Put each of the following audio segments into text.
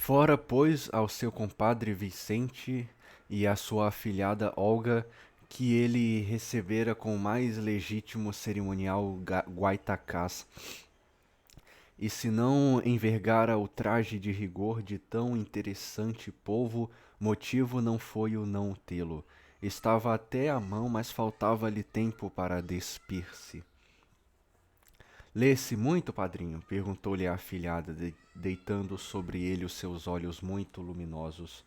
Fora, pois, ao seu compadre Vicente e à sua afilhada Olga, que ele recebera com o mais legítimo cerimonial guaitacás, e se não envergara o traje de rigor de tão interessante povo, motivo não foi o não tê-lo. Estava até à mão, mas faltava-lhe tempo para despir-se. Lê-se muito, padrinho? Perguntou-lhe a afilhada, deitando sobre ele os seus olhos muito luminosos.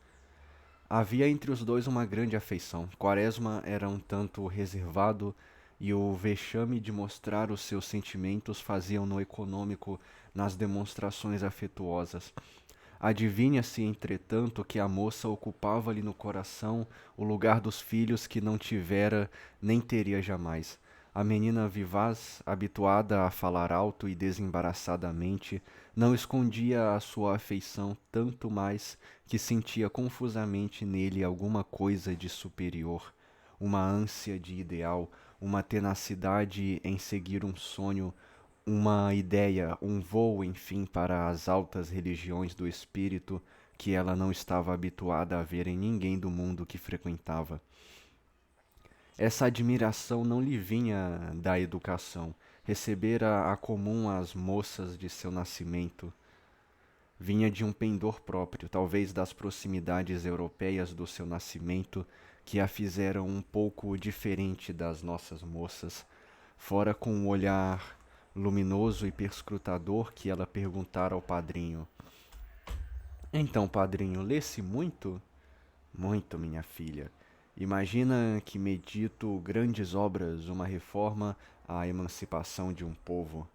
Havia entre os dois uma grande afeição. Quaresma era um tanto reservado e o vexame de mostrar os seus sentimentos faziam-no econômico nas demonstrações afetuosas. Adivinha-se, entretanto, que a moça ocupava-lhe no coração o lugar dos filhos que não tivera nem teria jamais. A menina vivaz, habituada a falar alto e desembaraçadamente, não escondia a sua afeição, tanto mais que sentia confusamente nele alguma coisa de superior, uma ânsia de ideal, uma tenacidade em seguir um sonho, uma ideia, um voo, enfim, para as altas religiões do espírito que ela não estava habituada a ver em ninguém do mundo que frequentava. Essa admiração não lhe vinha da educação, recebera a comum às moças de seu nascimento. Vinha de um pendor próprio, talvez das proximidades europeias do seu nascimento, que a fizeram um pouco diferente das nossas moças. Fora com um olhar luminoso e perscrutador que ela perguntara ao padrinho: Então, padrinho, lê-se muito? Muito, minha filha. Imagina que medito grandes obras, uma reforma à emancipação de um povo.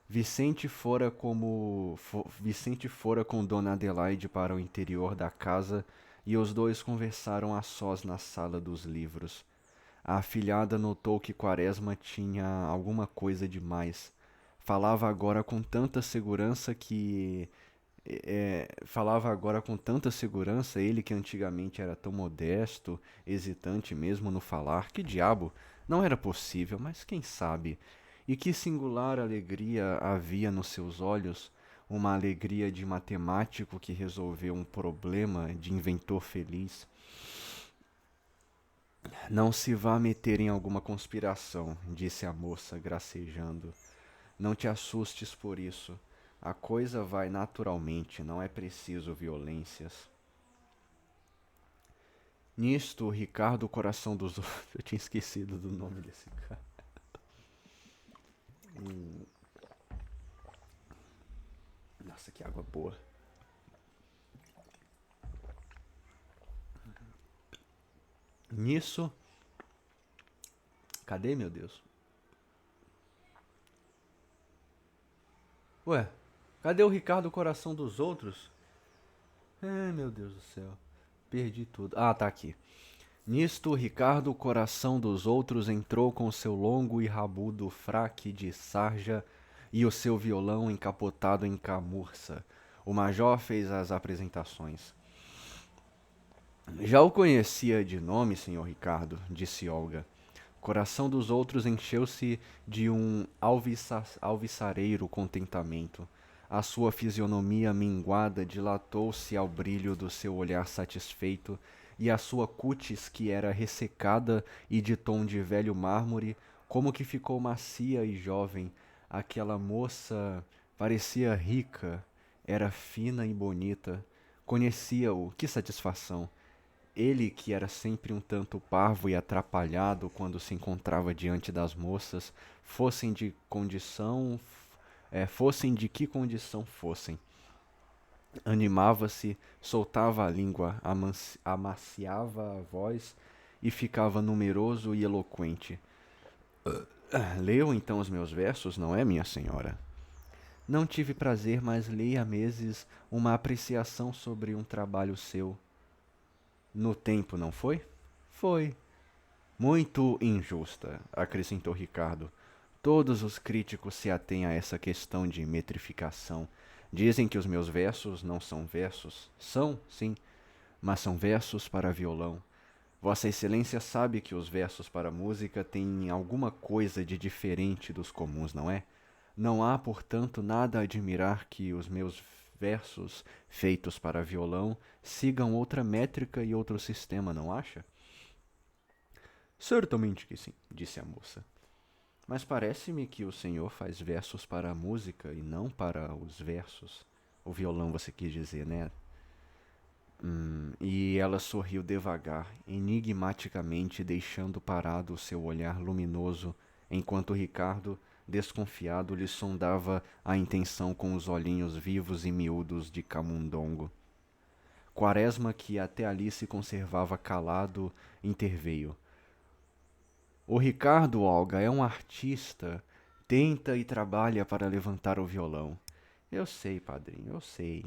Vicente fora com Dona Adelaide para o interior da casa e os dois conversaram a sós na sala dos livros. A afilhada notou que Quaresma tinha alguma coisa demais. Falava agora com tanta segurança que falava agora com tanta segurança, ele que antigamente era tão modesto, hesitante mesmo no falar, que diabo, não era possível, mas quem sabe? E que singular alegria havia nos seus olhos, uma alegria de matemático que resolveu um problema, de inventor feliz. Não se vá meter em alguma conspiração, disse a moça, gracejando. Não te assustes por isso. A coisa vai naturalmente, não é preciso violências. Nisto, Ricardo Coração dos Outros. Eu tinha esquecido do nome desse cara. Nossa, que água boa. Nisso. Cadê, meu Deus? Ué, cadê o Ricardo Coração dos Outros? Meu Deus do céu. Perdi tudo. Ah, tá aqui. Nisto, Ricardo, coração dos outros, entrou com seu longo e rabudo fraque de sarja e o seu violão encapotado em camurça. O major fez as apresentações. Já o conhecia de nome, senhor Ricardo, disse Olga. O coração dos outros encheu-se de um alvissareiro contentamento. A sua fisionomia minguada dilatou-se ao brilho do seu olhar satisfeito, e a sua cútis, que era ressecada e de tom de velho mármore, como que ficou macia e jovem. Aquela moça parecia rica, era fina e bonita. Conhecia-o, que satisfação! Ele, que era sempre um tanto parvo e atrapalhado quando se encontrava diante das moças, fossem de condição, fossem de que condição fossem. Animava-se, soltava a língua, amaciava a voz e ficava numeroso e eloquente. Leu então os meus versos, não é, minha senhora? Não tive prazer, mas li há meses uma apreciação sobre um trabalho seu. No tempo, não foi? Foi. Muito injusta, acrescentou Ricardo. Todos os críticos se atêm a essa questão de metrificação. Dizem que os meus versos não são versos. São, sim, mas são versos para violão. Vossa Excelência sabe que os versos para música têm alguma coisa de diferente dos comuns, não é? Não há, portanto, nada a admirar que os meus versos feitos para violão sigam outra métrica e outro sistema, não acha? Certamente que sim, disse a moça. Mas parece-me que o senhor faz versos para a música e não para os versos. O violão, você quis dizer, né? E ela sorriu devagar, enigmaticamente, deixando parado o seu olhar luminoso, enquanto Ricardo, desconfiado, lhe sondava a intenção com os olhinhos vivos e miúdos de camundongo. Quaresma, que até ali se conservava calado, interveio. O Ricardo, Olga, é um artista. Tenta e trabalha para levantar o violão. Eu sei, padrinho, eu sei.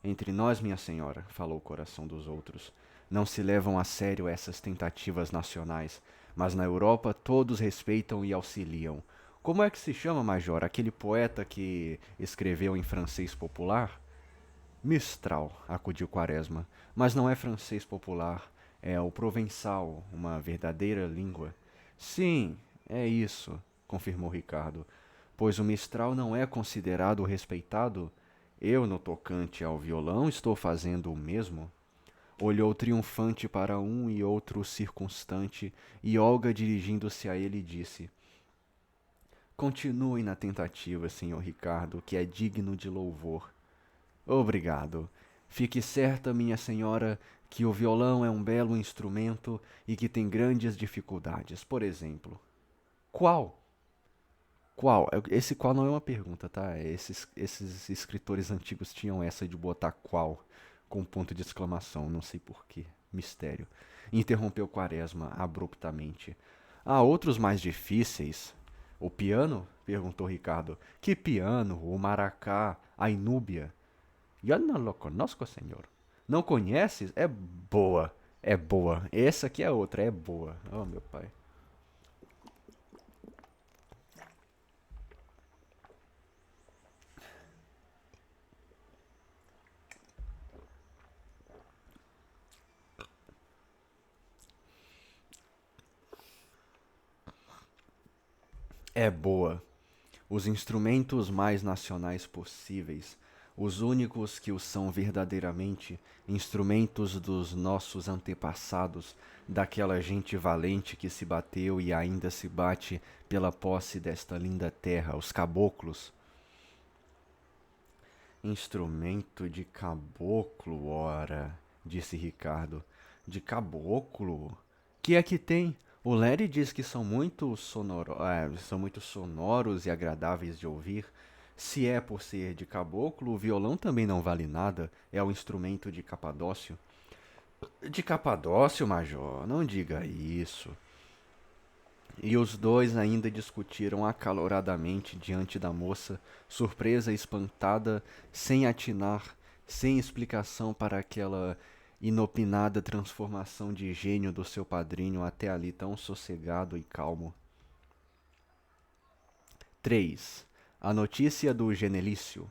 Entre nós, minha senhora, falou o coração dos outros, não se levam a sério essas tentativas nacionais, mas na Europa todos respeitam e auxiliam. Como é que se chama, Major, aquele poeta que escreveu em francês popular? Mistral, acudiu Quaresma, mas não é francês popular, é o provençal, uma verdadeira língua. Sim, é isso, confirmou Ricardo, pois o Mistral não é considerado respeitado. Eu, no tocante ao violão, estou fazendo o mesmo. Olhou triunfante para um e outro circunstante, e Olga, dirigindo-se a ele, disse: Continue na tentativa, senhor Ricardo, que é digno de louvor. Obrigado. Fique certa, minha senhora, que o violão é um belo instrumento e que tem grandes dificuldades. Por exemplo, qual? Qual? Esse qual não é uma pergunta, tá? Esses escritores antigos tinham essa de botar qual com ponto de exclamação, não sei por quê. Mistério. Interrompeu Quaresma abruptamente. Há outros mais difíceis. O piano? Perguntou Ricardo. Que piano? O maracá? A inúbia? Eu não lo conosco, senhor. Não conheces? É boa. É boa. Essa aqui é outra, é boa. Oh, meu pai. É boa. Os instrumentos mais nacionais possíveis, os únicos que o são verdadeiramente, instrumentos dos nossos antepassados, daquela gente valente que se bateu e ainda se bate pela posse desta linda terra, os caboclos. Instrumento de caboclo, ora, disse Ricardo. De caboclo? Que é que tem? O Larry diz que são muito sonoros e agradáveis de ouvir. Se é por ser de caboclo, o violão também não vale nada. É o instrumento de Capadócio. De Capadócio, Major? Não diga isso. E os dois ainda discutiram acaloradamente diante da moça, surpresa e espantada, sem atinar, sem explicação para aquela inopinada transformação de gênio do seu padrinho até ali tão sossegado e calmo. 3. A notícia do genelício.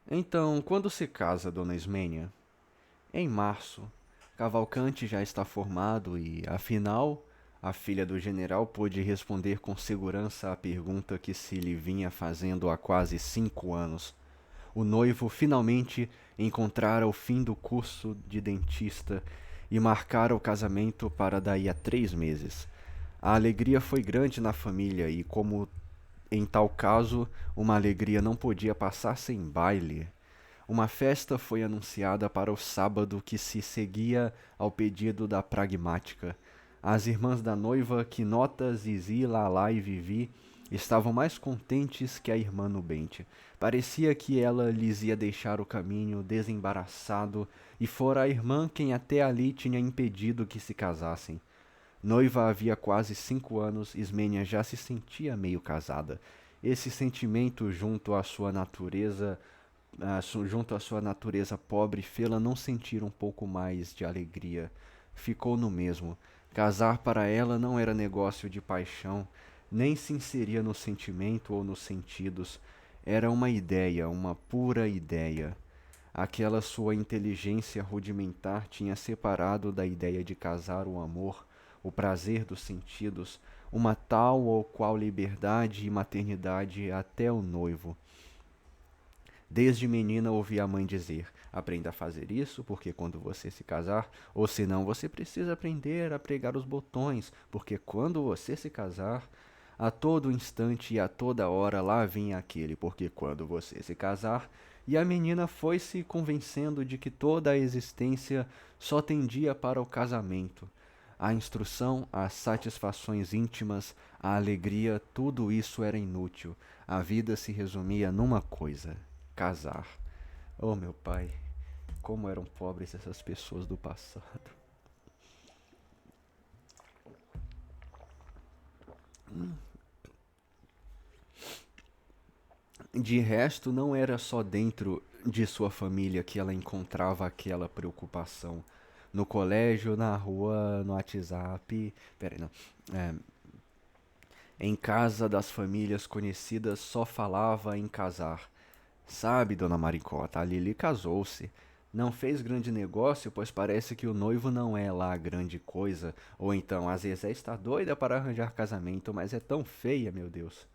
Então, quando se casa, dona Ismênia? Em março. Cavalcante já está formado e, afinal, a filha do general pôde responder com segurança à pergunta que se lhe vinha fazendo há quase 5 anos. O noivo finalmente encontrara o fim do curso de dentista e marcara o casamento para daí a 3 meses. A alegria foi grande na família e, como em tal caso uma alegria não podia passar sem baile, uma festa foi anunciada para o sábado que se seguia ao pedido da pragmática. As irmãs da noiva, Quinota, Zizi, Lalá e Vivi, estavam mais contentes que a irmã nubente. Parecia que ela lhes ia deixar o caminho desembaraçado, e fora a irmã quem até ali tinha impedido que se casassem. Noiva havia quase 5 anos, Ismênia já se sentia meio casada. Esse sentimento, junto à sua natureza pobre, fê-la não sentir um pouco mais de alegria. Ficou no mesmo. Casar para ela não era negócio de paixão, nem se inseria no sentimento ou nos sentidos. Era uma ideia, uma pura ideia. Aquela sua inteligência rudimentar tinha separado da ideia de casar o amor, o prazer dos sentidos, uma tal ou qual liberdade e maternidade até o noivo. Desde menina ouvi a mãe dizer: aprenda a fazer isso, porque quando você se casar, ou senão você precisa aprender a pregar os botões, porque quando você se casar, a todo instante e a toda hora lá vinha aquele, porque quando você se casar, e a menina foi se convencendo de que toda a existência só tendia para o casamento. A instrução, as satisfações íntimas, a alegria, tudo isso era inútil. A vida se resumia numa coisa: casar. Oh, meu pai, como eram pobres essas pessoas do passado. De resto, não era só dentro de sua família que ela encontrava aquela preocupação. No colégio, na rua, no WhatsApp. Peraí, não. É, em casa das famílias conhecidas só falava em casar. Sabe, dona Maricota, a Lili casou-se. Não fez grande negócio, pois parece que o noivo não é lá grande coisa. Ou então, a Zezé está doida para arranjar casamento, mas é tão feia, meu Deus.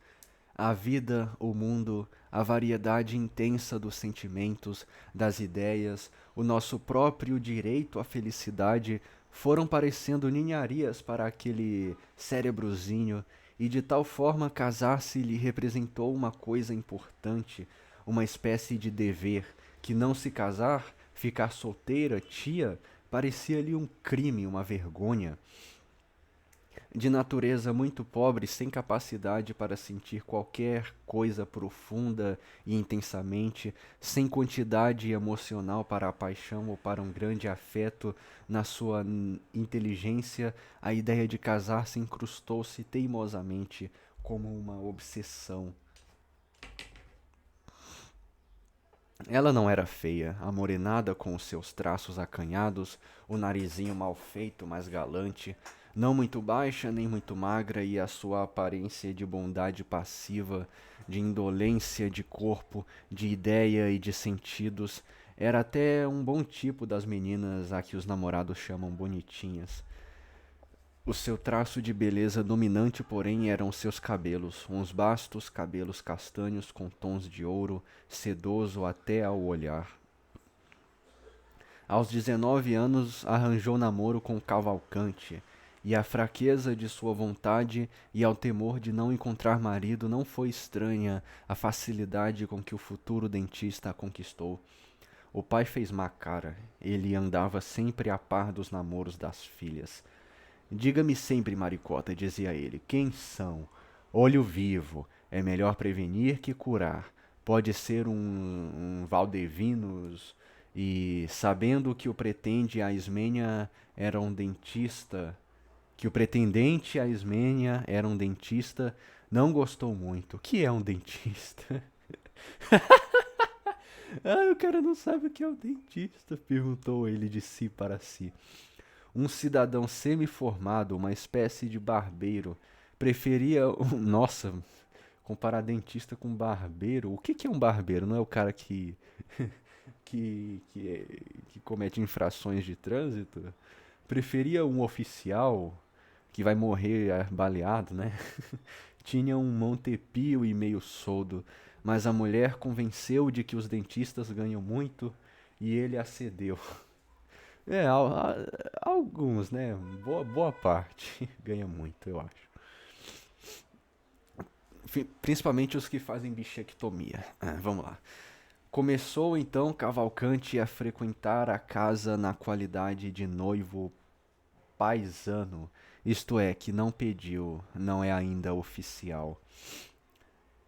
A vida, o mundo, a variedade intensa dos sentimentos, das ideias, o nosso próprio direito à felicidade foram parecendo ninharias para aquele cérebrozinho, e de tal forma casar-se lhe representou uma coisa importante, uma espécie de dever, que não se casar, ficar solteira, tia, parecia-lhe um crime, uma vergonha. De natureza muito pobre, sem capacidade para sentir qualquer coisa profunda e intensamente, sem quantidade emocional para a paixão ou para um grande afeto na sua inteligência, a ideia de casar-se incrustou-se teimosamente como uma obsessão. Ela não era feia, amorenada com os seus traços acanhados, o narizinho mal feito, mas galante, não muito baixa nem muito magra, e a sua aparência de bondade passiva, de indolência de corpo, de ideia e de sentidos, era até um bom tipo das meninas a que os namorados chamam bonitinhas. O seu traço de beleza dominante, porém, eram seus cabelos, uns bastos cabelos castanhos com tons de ouro, sedoso até ao olhar. Aos 19 anos, arranjou namoro com Cavalcante, e a fraqueza de sua vontade e ao temor de não encontrar marido não foi estranha à facilidade com que o futuro dentista a conquistou. O pai fez má cara, ele andava sempre a par dos namoros das filhas. Diga-me sempre, Maricota, dizia ele, quem são? Olho vivo, é melhor prevenir que curar. Pode ser um Valdevinos, e sabendo que o pretende a Ismênia era um dentista, que o pretendente a Ismênia era um dentista, não gostou muito. O que é um dentista? Ah, o cara não sabe o que é um dentista, perguntou ele de si para si. Um cidadão semi-formado, uma espécie de barbeiro, preferia um... Nossa, comparar dentista com barbeiro. O que é um barbeiro? Não é o cara que comete infrações de trânsito? Preferia um oficial que vai morrer baleado, né? Tinha um Montepio e meio soldo, mas a mulher convenceu de que os dentistas ganham muito e ele acedeu. É, alguns, né? Boa parte ganha muito, eu acho. Principalmente os que fazem bichectomia. Vamos lá. Começou então Cavalcante a frequentar a casa na qualidade de noivo paisano, isto é, que não pediu, não é ainda oficial.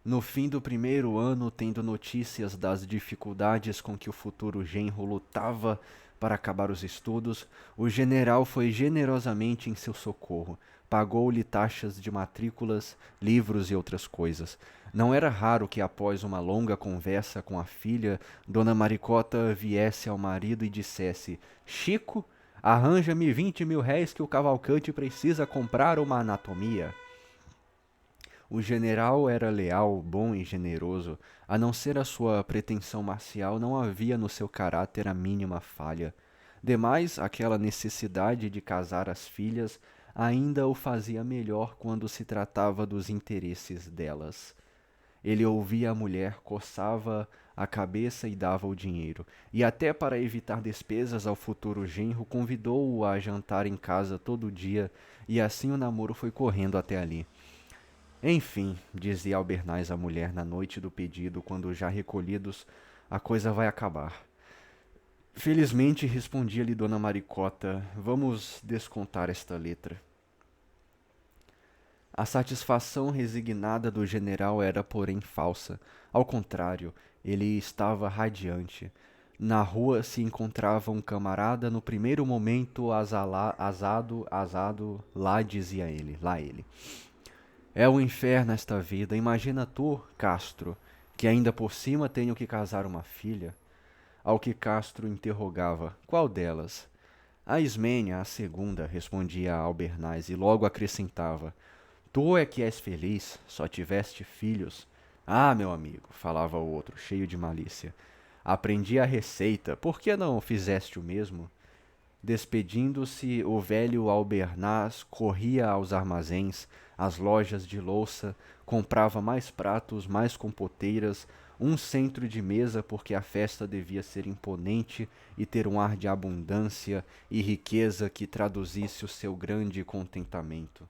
No fim do primeiro ano, tendo notícias das dificuldades com que o futuro genro lutava para acabar os estudos, o general foi generosamente em seu socorro. Pagou-lhe taxas de matrículas, livros e outras coisas. Não era raro que, após uma longa conversa com a filha, Dona Maricota viesse ao marido e dissesse: Chico, arranja-me 20 mil réis que o Cavalcante precisa comprar uma anatomia. O general era leal, bom e generoso. A não ser a sua pretensão marcial, não havia no seu caráter a mínima falha. Demais, aquela necessidade de casar as filhas ainda o fazia melhor quando se tratava dos interesses delas. Ele ouvia a mulher, coçava a cabeça e dava o dinheiro. E até para evitar despesas ao futuro genro, convidou-o a jantar em casa todo dia, e assim o namoro foi correndo até ali. Enfim, dizia Albernaz à mulher na noite do pedido, quando já recolhidos, a coisa vai acabar. Felizmente, respondia-lhe Dona Maricota, vamos descontar esta letra. A satisfação resignada do general era, porém, falsa. Ao contrário, ele estava radiante. Na rua se encontrava um camarada, no primeiro momento asado, lá dizia ele, lá ele. É o inferno esta vida. Imagina tu, Castro, que ainda por cima tenho que casar uma filha. Ao que Castro interrogava, qual delas? A Ismênia, a segunda, respondia Albernaz, e logo acrescentava, tu é que és feliz, só tiveste filhos. Ah, meu amigo, falava o outro, cheio de malícia. Aprendi a receita, por que não fizeste o mesmo? Despedindo-se, o velho Albernaz corria aos armazéns, às lojas de louça, comprava mais pratos, mais compoteiras, um centro de mesa porque a festa devia ser imponente e ter um ar de abundância e riqueza que traduzisse o seu grande contentamento.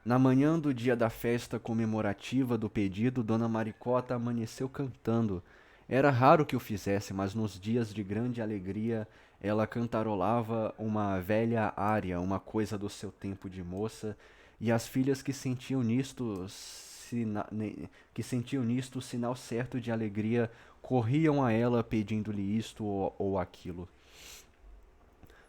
Na manhã do dia da festa comemorativa do pedido, Dona Maricota amanheceu cantando. Era raro que o fizesse, mas nos dias de grande alegria ela cantarolava uma velha ária, uma coisa do seu tempo de moça, e as filhas que sentiam nisto o sinal certo de alegria corriam a ela pedindo-lhe isto ou aquilo.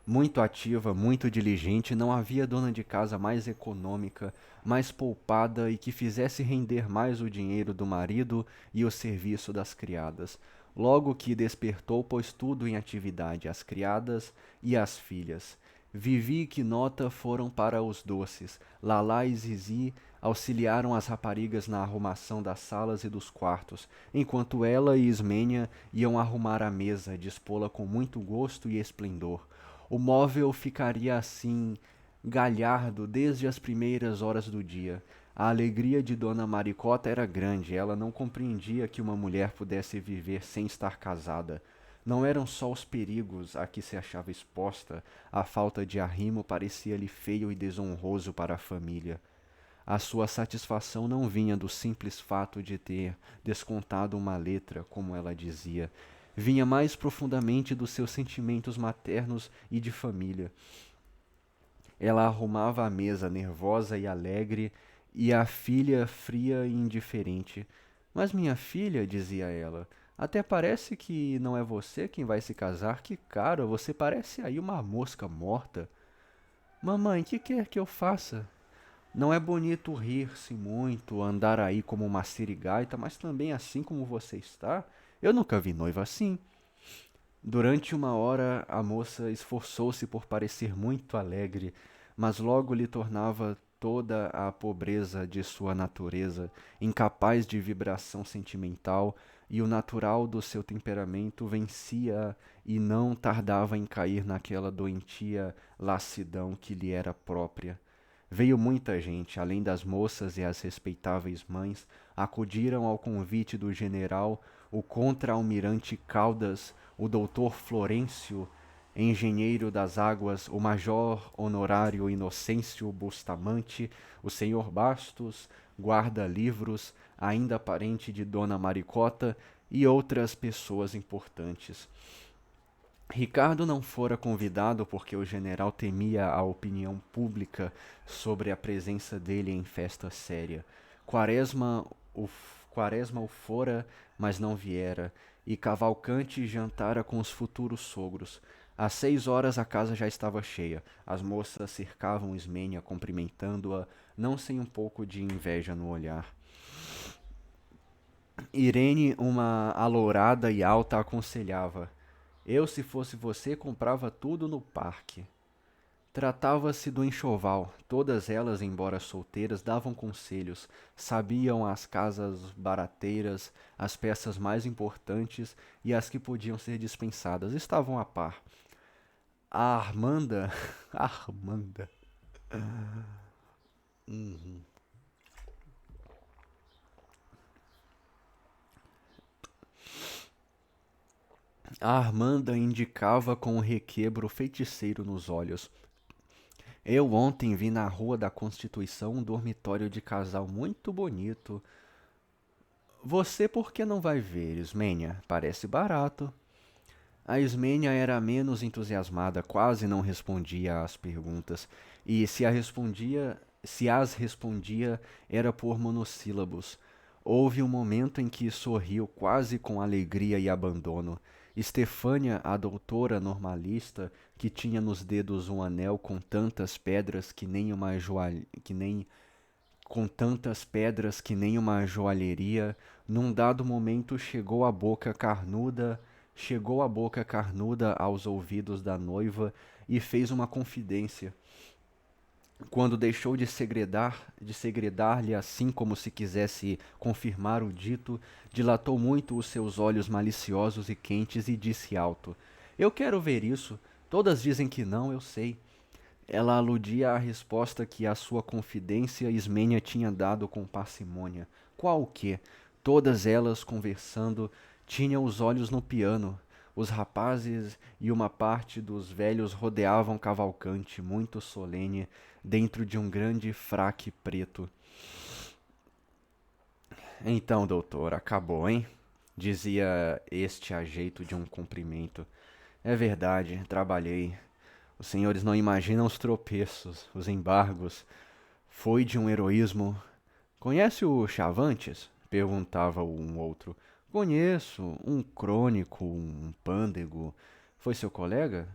Muito ativa, muito diligente, não havia dona de casa mais econômica, mais poupada e que fizesse render mais o dinheiro do marido e o serviço das criadas. Logo que despertou, pôs tudo em atividade, as criadas e as filhas. Vivi e Quinota foram para os doces. Lalá e Zizi auxiliaram as raparigas na arrumação das salas e dos quartos, enquanto ela e Ismênia iam arrumar a mesa, dispô-la com muito gosto e esplendor. O móvel ficaria assim, galhardo, desde as primeiras horas do dia. A alegria de Dona Maricota era grande, ela não compreendia que uma mulher pudesse viver sem estar casada. Não eram só os perigos a que se achava exposta, a falta de arrimo parecia-lhe feio e desonroso para a família. A sua satisfação não vinha do simples fato de ter descontado uma letra, como ela dizia. Vinha mais profundamente dos seus sentimentos maternos e de família. Ela arrumava a mesa, nervosa e alegre, e a filha fria e indiferente. Mas minha filha, dizia ela, até parece que não é você quem vai se casar. Que cara, você parece aí uma mosca morta. Mamãe, que quer que eu faça? Não é bonito rir-se muito, andar aí como uma sirigaita, mas também assim como você está? Eu nunca vi noiva assim. Durante uma hora a moça esforçou-se por parecer muito alegre, mas logo lhe tornava toda a pobreza de sua natureza, incapaz de vibração sentimental, e o natural do seu temperamento vencia e não tardava em cair naquela doentia lassidão que lhe era própria. Veio muita gente, além das moças e as respeitáveis mães, acudiram ao convite do general, o contra-almirante Caldas, o doutor Florêncio, engenheiro das águas, o major honorário Inocêncio Bustamante, o senhor Bastos, guarda-livros, ainda parente de Dona Maricota, e outras pessoas importantes. Ricardo não fora convidado porque o general temia a opinião pública sobre a presença dele em festa séria. Quaresma o, Quaresma o fora, mas não viera, e Cavalcante jantara com os futuros sogros. Às 6 horas a casa já estava cheia. As moças cercavam Ismênia, cumprimentando-a, não sem um pouco de inveja no olhar. Irene, uma alourada e alta, aconselhava: eu, se fosse você, comprava tudo no parque. Tratava-se do enxoval. Todas elas, embora solteiras, davam conselhos, sabiam as casas barateiras, as peças mais importantes e as que podiam ser dispensadas. Estavam a par. A Armanda. Armanda. Uhum. A Armanda indicava com um requebro feiticeiro nos olhos. Eu ontem vi na Rua da Constituição um dormitório de casal muito bonito. Você por que não vai ver, Ismênia? Parece barato. A Ismênia era menos entusiasmada, quase não respondia às perguntas, e se as respondia, era por monossílabos. Houve um momento em que sorriu quase com alegria e abandono. Estefânia, a doutora normalista, que tinha nos dedos um anel com tantas pedras que nem uma joalheria, num dado momento chegou a boca carnuda aos ouvidos da noiva e fez uma confidência. Quando deixou de segredar-lhe assim como se quisesse confirmar o dito, dilatou muito os seus olhos maliciosos e quentes e disse alto: Eu quero ver isso. Todas dizem que não, eu sei. Ela aludia à resposta que a sua confidência Ismênia tinha dado com parcimônia. Qual o quê? Todas elas, conversando, tinham os olhos no piano. Os rapazes e uma parte dos velhos rodeavam Cavalcante, muito solene, dentro de um grande fraque preto. Então, doutor, acabou, hein? Dizia este a jeito de um cumprimento. É verdade, trabalhei. Os senhores não imaginam os tropeços, os embargos. Foi de um heroísmo. Conhece o Chavantes? Perguntava um outro. Conheço, um crônico, um pândego. Foi seu colega?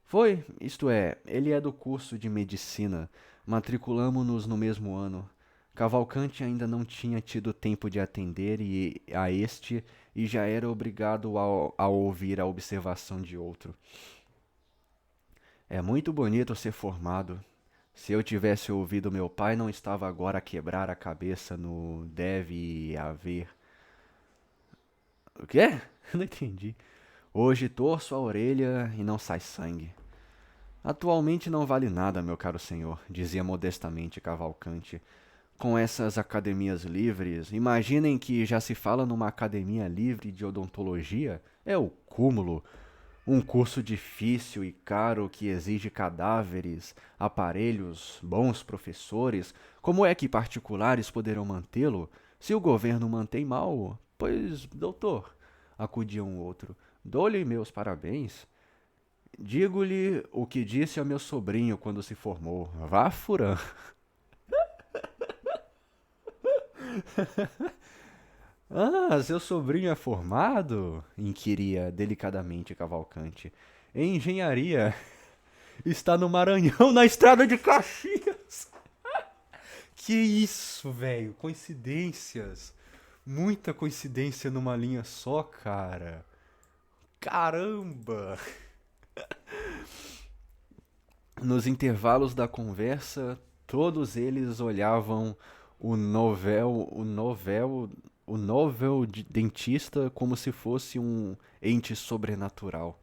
Foi, isto é, ele é do curso de medicina. Matriculamo-nos no mesmo ano. Cavalcante ainda não tinha tido tempo de atender a este e já era obrigado a ouvir a observação de outro. É muito bonito ser formado. Se eu tivesse ouvido meu pai, não estava agora a quebrar a cabeça no deve haver. O quê? Não entendi. Hoje torço a orelha e não sai sangue. Atualmente não vale nada, meu caro senhor, dizia modestamente Cavalcante. Com essas academias livres, imaginem que já se fala numa academia livre de odontologia. É o cúmulo. Um curso difícil e caro que exige cadáveres, aparelhos, bons professores. Como é que particulares poderão mantê-lo? Se o governo mantém mal, pois, doutor, acudia um outro, dou-lhe meus parabéns. Digo-lhe o que disse ao meu sobrinho quando se formou. Vá, Furã. Ah, seu sobrinho é formado? Inquiria delicadamente Cavalcante. Em engenharia. Está no Maranhão, na estrada de Caxias. Que isso, velho? Coincidências. Muita coincidência numa linha só, cara. Caramba! Nos intervalos da conversa, todos eles olhavam o novel, o novel, o novel dentista como se fosse um ente sobrenatural.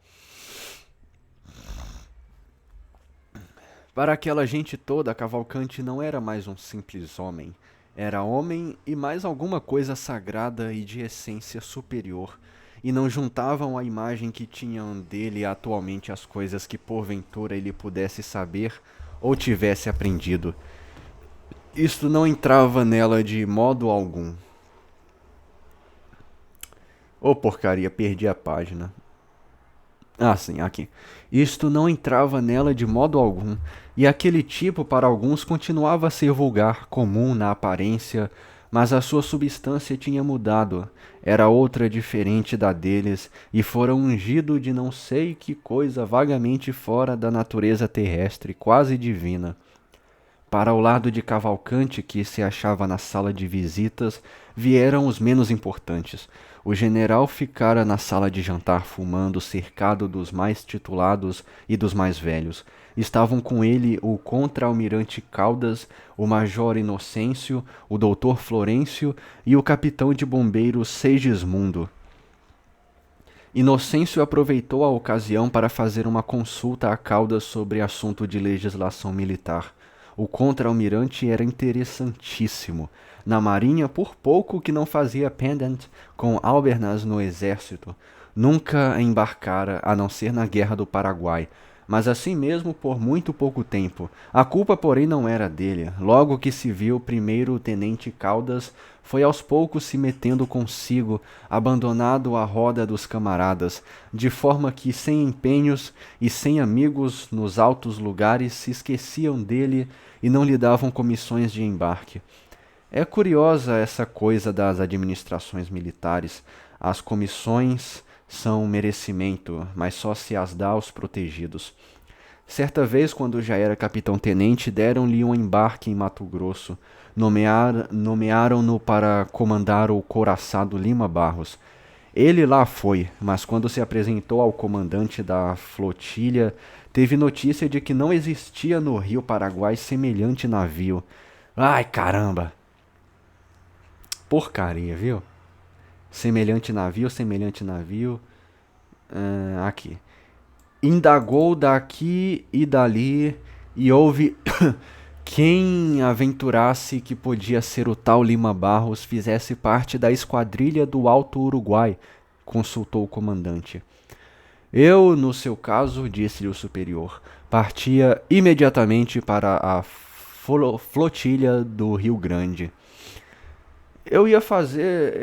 Para aquela gente toda, Cavalcante não era mais um simples homem. Era homem e mais alguma coisa sagrada e de essência superior, e não juntavam a imagem que tinham dele atualmente as coisas que porventura ele pudesse saber ou tivesse aprendido. Isto não entrava nela de modo algum. Ô porcaria, perdi a página. Ah, sim, aqui. Isto não entrava nela de modo algum, e aquele tipo para alguns continuava a ser vulgar, comum na aparência, mas a sua substância tinha mudado, era outra diferente da deles, e fora ungido de não sei que coisa vagamente fora da natureza terrestre, quase divina. Para o lado de Cavalcante, que se achava na sala de visitas, vieram os menos importantes. O general ficara na sala de jantar fumando, cercado dos mais titulados e dos mais velhos. Estavam com ele o contra-almirante Caldas, o major Inocêncio, o doutor Florencio e o capitão de bombeiros Segismundo. Inocêncio aproveitou a ocasião para fazer uma consulta a Caldas sobre assunto de legislação militar. O contra-almirante era interessantíssimo. Na marinha, por pouco que não fazia pendant com Albernaz no exército. Nunca embarcara a não ser na Guerra do Paraguai, mas assim mesmo por muito pouco tempo. A culpa, porém, não era dele. Logo que se viu primeiro-tenente Caldas, foi aos poucos se metendo consigo, abandonado à roda dos camaradas, de forma que, sem empenhos e sem amigos nos altos lugares, se esqueciam dele e não lhe davam comissões de embarque. É curiosa essa coisa das administrações militares. As comissões são um merecimento, mas só se as dá aos protegidos. Certa vez, quando já era capitão-tenente, deram-lhe um embarque em Mato Grosso. Nomearam-no para comandar o couraçado Lima Barros. Ele lá foi, mas quando se apresentou ao comandante da flotilha, teve notícia de que não existia no Rio Paraguai semelhante navio. Ai, caramba! Porcaria, viu? Semelhante navio, semelhante navio. Aqui. Indagou daqui e dali, e houve quem aventurasse que podia ser o tal Lima Barros fizesse parte da esquadrilha do Alto Uruguai, consultou o comandante. Eu, no seu caso, disse-lhe o superior, partia imediatamente para a flotilha do Rio Grande. Eu ia fazer.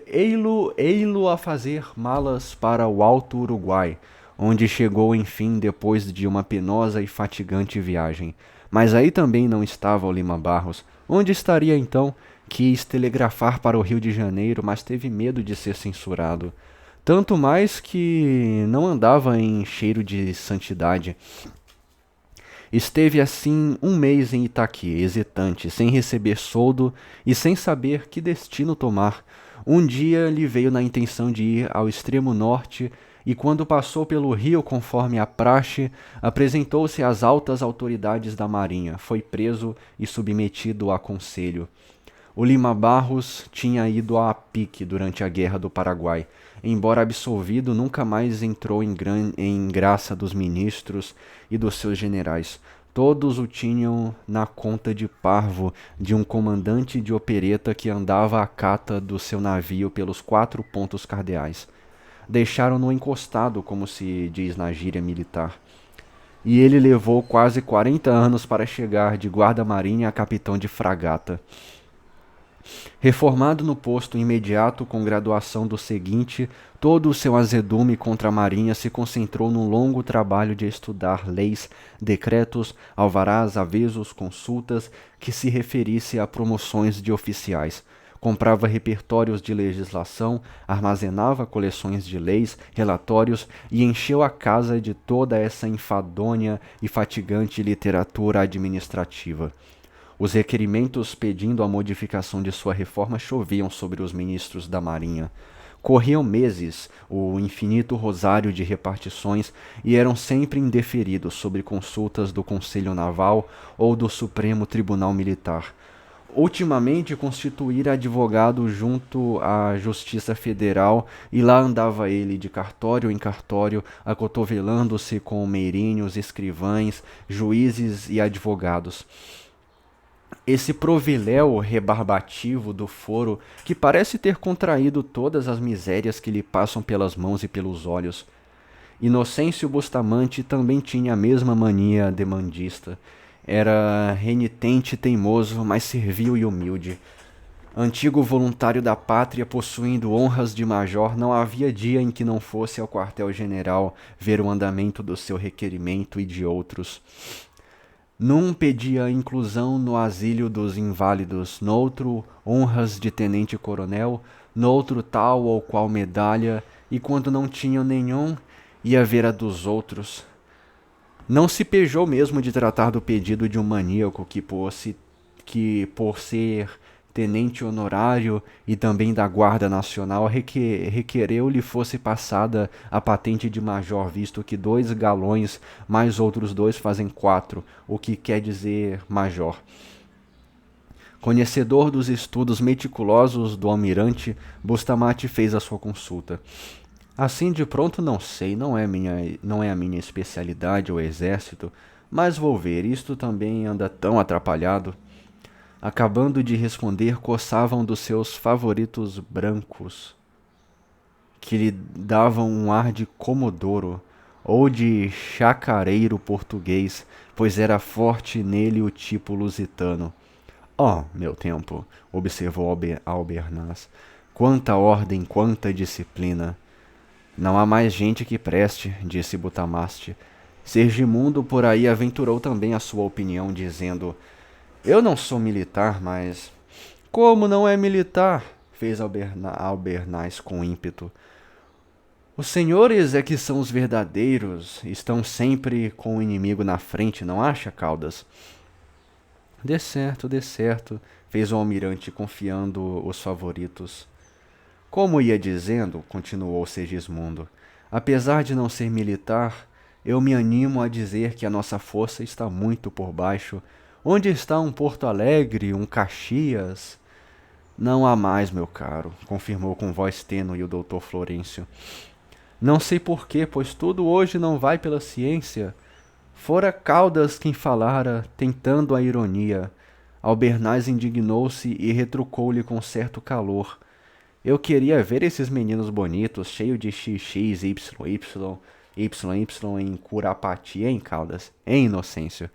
Ei-lo a fazer malas para o Alto Uruguai, onde chegou enfim depois de uma penosa e fatigante viagem. Mas aí também não estava o Lima Barros. Onde estaria então? Quis telegrafar para o Rio de Janeiro, mas teve medo de ser censurado. Tanto mais que não andava em cheiro de santidade. Esteve assim um mês em Itaqui, hesitante, sem receber soldo e sem saber que destino tomar. Um dia lhe veio na intenção de ir ao extremo norte e, quando passou pelo rio conforme a praxe, apresentou-se às altas autoridades da marinha, foi preso e submetido a conselho. O Lima Barros tinha ido a pique durante a Guerra do Paraguai. Embora absolvido, nunca mais entrou em graça dos ministros e dos seus generais. Todos o tinham na conta de parvo de um comandante de opereta que andava à cata do seu navio pelos 4 pontos cardeais. Deixaram-no encostado, como se diz na gíria militar. E ele levou quase 40 anos para chegar de guarda-marinha a capitão de fragata. Reformado no posto imediato com graduação do seguinte, todo o seu azedume contra a marinha se concentrou num longo trabalho de estudar leis, decretos, alvarás, avisos, consultas que se referisse a promoções de oficiais. Comprava repertórios de legislação, armazenava coleções de leis, relatórios e encheu a casa de toda essa enfadonha e fatigante literatura administrativa. Os requerimentos pedindo a modificação de sua reforma choviam sobre os ministros da Marinha. Corriam meses o infinito rosário de repartições e eram sempre indeferidos sobre consultas do Conselho Naval ou do Supremo Tribunal Militar. Ultimamente constituíra advogado junto à Justiça Federal e lá andava ele de cartório em cartório, acotovelando-se com meirinhos, escrivães, juízes e advogados. Esse proviléu rebarbativo do foro, que parece ter contraído todas as misérias que lhe passam pelas mãos e pelos olhos. Inocêncio Bustamante também tinha a mesma mania demandista. Era renitente e teimoso, mas servil e humilde. Antigo voluntário da pátria, possuindo honras de major, não havia dia em que não fosse ao quartel-general ver o andamento do seu requerimento e de outros. Num pedia inclusão no asílio dos inválidos, noutro honras de tenente-coronel, noutro tal ou qual medalha, e quando não tinham nenhum, ia ver a dos outros. Não se pejou mesmo de tratar do pedido de um maníaco que por ser tenente honorário e também da Guarda Nacional, requereu-lhe fosse passada a patente de major, visto que 2 galões mais outros 2 fazem 4, o que quer dizer major. Conhecedor dos estudos meticulosos do almirante, Bustamante fez a sua consulta. Assim de pronto não sei, não é a minha especialidade o exército, mas vou ver, isto também anda tão atrapalhado. Acabando de responder, coçavam dos seus favoritos brancos. que lhe davam um ar de comodoro ou de chacareiro português, pois era forte nele o tipo lusitano. Oh, meu tempo, observou Albernaz. Quanta ordem, quanta disciplina. Não há mais gente que preste, disse Butamaste. Sergimundo por aí aventurou também a sua opinião, dizendo: Eu não sou militar, mas. Como não é militar? Fez Albernaz com ímpeto. Os senhores é que são os verdadeiros, estão sempre com o inimigo na frente, não acha, Caldas? Dê certo, fez o almirante confiando os favoritos. Como ia dizendo, continuou Segismundo, apesar de não ser militar, eu me animo a dizer que a nossa força está muito por baixo. Onde está um Porto Alegre, um Caxias? Não há mais, meu caro, confirmou com voz tênue o doutor Florêncio. Não sei porquê, pois tudo hoje não vai pela ciência. Fora Caldas quem falara, tentando a ironia. Albernaz indignou-se e retrucou-lhe com certo calor. Eu queria ver esses meninos bonitos, cheios de XX, YY em Curapaty, hein, Caldas? Hein, Inocêncio?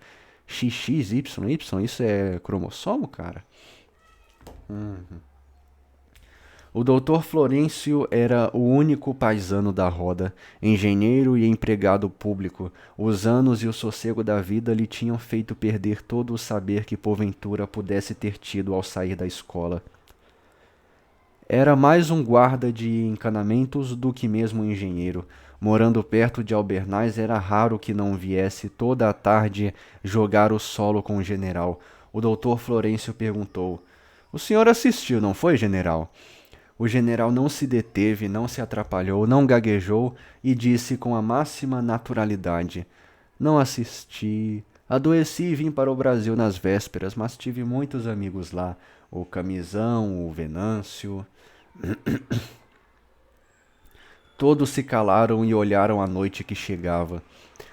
XX, YY, isso é cromossomo, cara? O doutor Florêncio era o único paisano da roda, engenheiro e empregado público. Os anos e o sossego da vida lhe tinham feito perder todo o saber que porventura pudesse ter tido ao sair da escola. Era mais um guarda de encanamentos do que mesmo um engenheiro. Morando perto de Albernaz, era raro que não viesse toda a tarde jogar o solo com o general. O doutor Florêncio perguntou: O senhor assistiu, não foi, general? O general não se deteve, não se atrapalhou, não gaguejou e disse com a máxima naturalidade: Não assisti. Adoeci e vim para o Brasil nas vésperas, mas tive muitos amigos lá. O Camisão, o Venâncio. Todos se calaram e olharam a noite que chegava.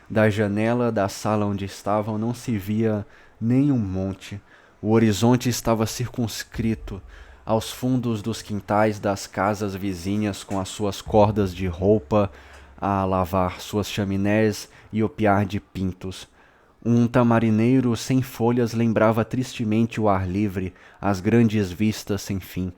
Da janela da sala onde estavam não se via nem um monte. O horizonte estava circunscrito aos fundos dos quintais das casas vizinhas com as suas cordas de roupa a lavar, suas chaminés e o piar de pintos. Um tamarineiro sem folhas lembrava tristemente o ar livre, as grandes vistas sem fim.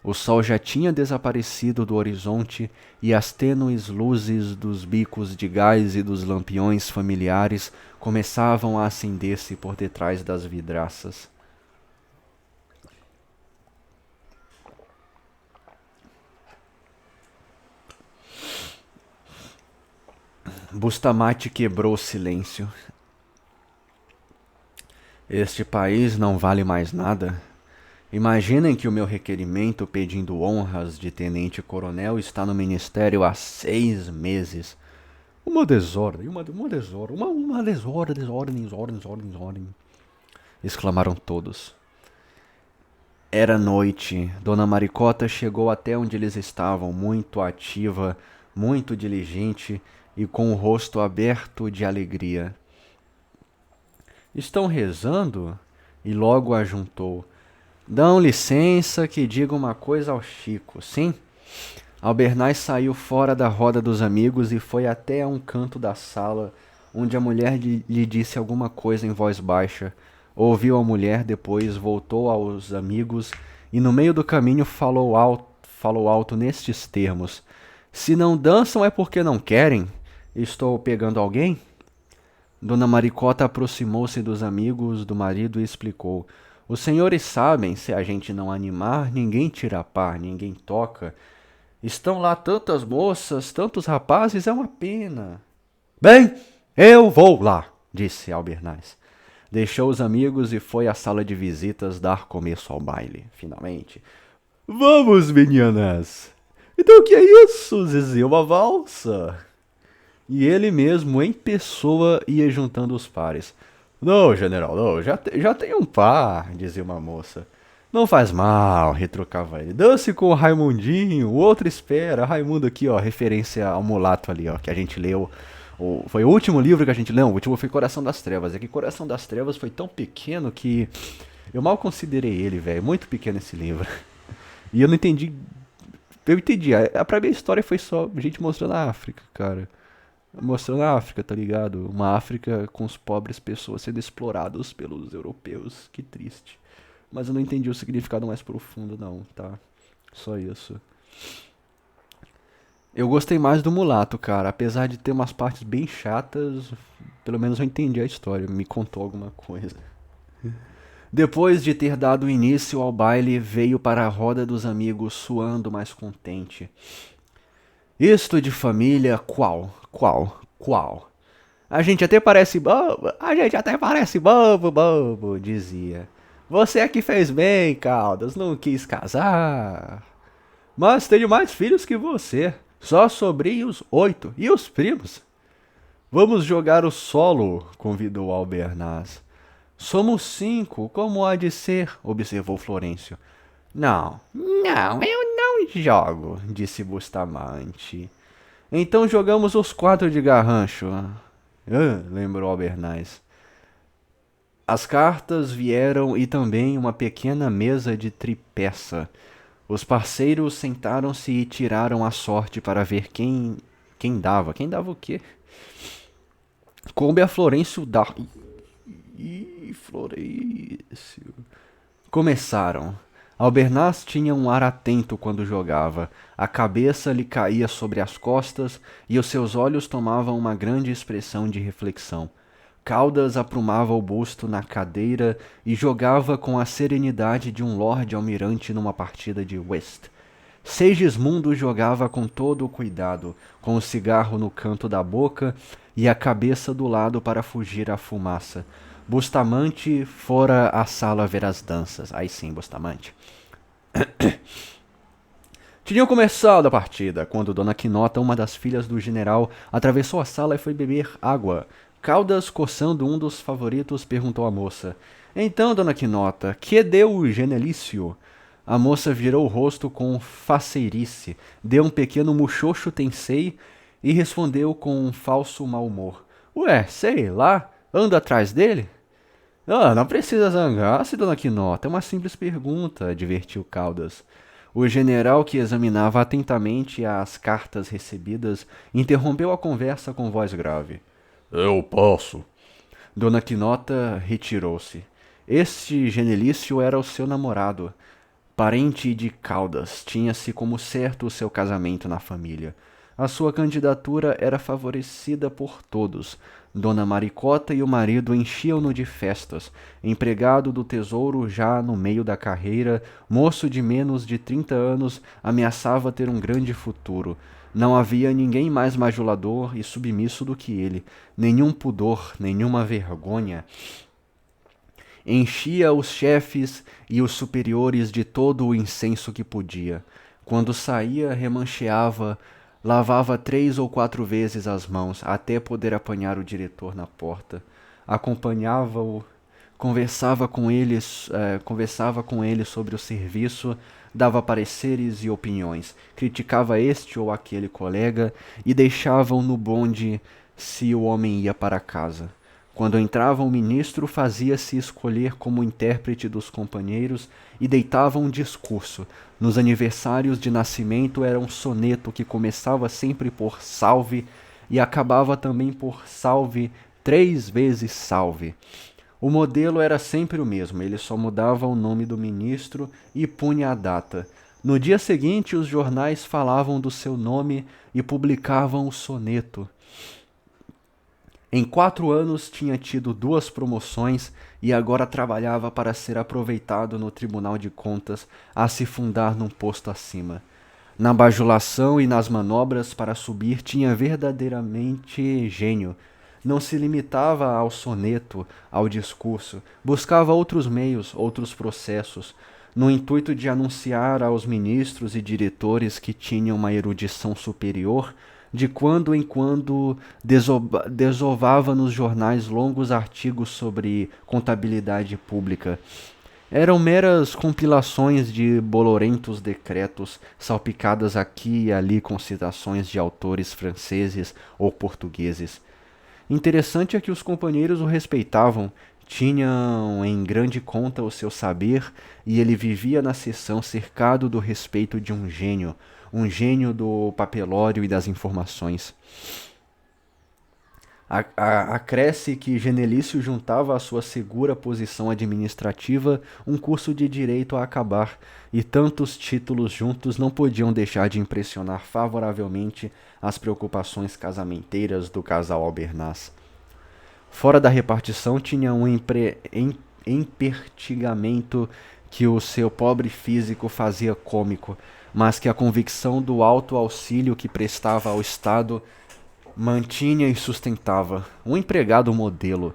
O sol já tinha desaparecido do horizonte e as tênues luzes dos bicos de gás e dos lampiões familiares começavam a acender-se por detrás das vidraças. Bustamante quebrou o silêncio. Este país não vale mais nada? Imaginem que o meu requerimento pedindo honras de tenente-coronel está no ministério há 6 meses. Uma desordem, uma desordem, uma desordem, ordens, exclamaram todos. Era noite. Dona Maricota chegou até onde eles estavam, muito ativa, muito diligente e com o rosto aberto de alegria. Estão rezando? E logo ajuntou. Dão licença que diga uma coisa ao Chico, sim? Albernaz saiu fora da roda dos amigos e foi até a um canto da sala, onde a mulher lhe disse alguma coisa em voz baixa. Ouviu a mulher, depois voltou aos amigos e no meio do caminho falou alto nestes termos. Se não dançam é porque não querem? Estou pegando alguém? Dona Maricota aproximou-se dos amigos do marido e explicou. Os senhores sabem, se a gente não animar, ninguém tira a par, ninguém toca. Estão lá tantas moças, tantos rapazes, é uma pena. Bem, eu vou lá, disse Albernaz. Deixou os amigos e foi à sala de visitas dar começo ao baile, finalmente. Vamos, meninas! Então o que é isso, Zezé? Uma valsa? E ele mesmo, em pessoa, ia juntando os pares. Não, general, não, já tem um par, dizia uma moça. Não faz mal, retrucava ele. Dance com o Raimundinho, o outro espera. Raimundo aqui, ó, referência ao mulato ali, ó, que a gente leu. Foi o último livro que a gente leu, o último foi Coração das Trevas. É que Coração das Trevas foi tão pequeno que eu mal considerei ele, velho. Muito pequeno esse livro. E eu não entendi Eu entendi. Pra mim a história foi só gente mostrando a África, cara. Mostrando a África, tá ligado? Uma África com os pobres pessoas sendo explorados pelos europeus. Que triste. Mas eu não entendi o significado mais profundo, não, tá? Só isso. Eu gostei mais do Mulato, cara. Apesar de ter umas partes bem chatas, pelo menos eu entendi a história. Me contou alguma coisa. Depois de ter dado início ao baile, veio para a roda dos amigos suando mais contente. Isto de família, qual? A gente até parece bobo, dizia. Você é que fez bem, Caldas, não quis casar. Mas tenho mais filhos que você, só sobrinhos 8 e os primos. Vamos jogar o solo, convidou Albernaz. Somos 5, como há de ser, observou Florencio. Não, eu não jogo, disse Bustamante. Então jogamos os 4 de garrancho. Lembrou Albernaz. As cartas vieram e também uma pequena mesa de tripeça. Os parceiros sentaram-se e tiraram a sorte para ver quem dava. Quem dava o quê? Coube a Florencio dar. Ih, Florencio. Começaram. Albernaz tinha um ar atento quando jogava. A cabeça lhe caía sobre as costas e os seus olhos tomavam uma grande expressão de reflexão. Caldas aprumava o busto na cadeira e jogava com a serenidade de um lorde almirante numa partida de whist. Segismundo jogava com todo o cuidado, com o cigarro no canto da boca e a cabeça do lado para fugir à fumaça. Bustamante fora à sala ver as danças. Aí sim, Bustamante. Tinham começado a partida quando Dona Quinota, uma das filhas do general, atravessou a sala e foi beber água. Caldas, coçando um dos favoritos, perguntou à moça: Então, Dona Quinota, que deu o genelício? A moça virou o rosto com faceirice, deu um pequeno muxoxo tensei e respondeu com um falso mau humor: Ué, sei lá, ando atrás dele? Ah, não precisa zangar-se, Dona Quinota, é uma simples pergunta, advertiu Caldas. O general, que examinava atentamente as cartas recebidas, interrompeu a conversa com voz grave. Eu posso. Dona Quinota retirou-se. Este genelício era o seu namorado. Parente de Caldas, tinha-se como certo o seu casamento na família. A sua candidatura era favorecida por todos. Dona Maricota e o marido enchiam-no de festas. Empregado do tesouro já no meio da carreira, moço de menos de 30 anos, ameaçava ter um grande futuro. Não havia ninguém mais majulador e submisso do que ele. Nenhum pudor, nenhuma vergonha. Enchia os chefes e os superiores de todo o incenso que podia. Quando saía, remancheava, lavava 3 ou 4 vezes as mãos, até poder apanhar o diretor na porta. Acompanhava-o, conversava com ele sobre o serviço, dava pareceres e opiniões, criticava este ou aquele colega e deixava-o no bonde se o homem ia para casa. Quando entrava um ministro, fazia-se escolher como intérprete dos companheiros e deitava um discurso. Nos aniversários de nascimento era um soneto que começava sempre por salve e acabava também por salve, 3 vezes salve. O modelo era sempre o mesmo, ele só mudava o nome do ministro e punha a data. No dia seguinte, os jornais falavam do seu nome e publicavam o soneto. Em 4 anos tinha tido 2 promoções e agora trabalhava para ser aproveitado no Tribunal de Contas a se fundar num posto acima. Na bajulação e nas manobras para subir tinha verdadeiramente gênio. Não se limitava ao soneto, ao discurso, buscava outros meios, outros processos, no intuito de anunciar aos ministros e diretores que tinham uma erudição superior. De quando em quando desovava nos jornais longos artigos sobre contabilidade pública. Eram meras compilações de bolorentos decretos, salpicadas aqui e ali com citações de autores franceses ou portugueses. Interessante é que os companheiros o respeitavam, tinham em grande conta o seu saber, e ele vivia na sessão cercado do respeito de um gênio, um gênio do papelório e das informações. Acresce que Genelício juntava à sua segura posição administrativa um curso de direito a acabar, e tantos títulos juntos não podiam deixar de impressionar favoravelmente as preocupações casamenteiras do casal Albernaz. Fora da repartição tinha um empertigamento que o seu pobre físico fazia cômico, mas que a convicção do alto auxílio que prestava ao Estado mantinha e sustentava. Um empregado modelo.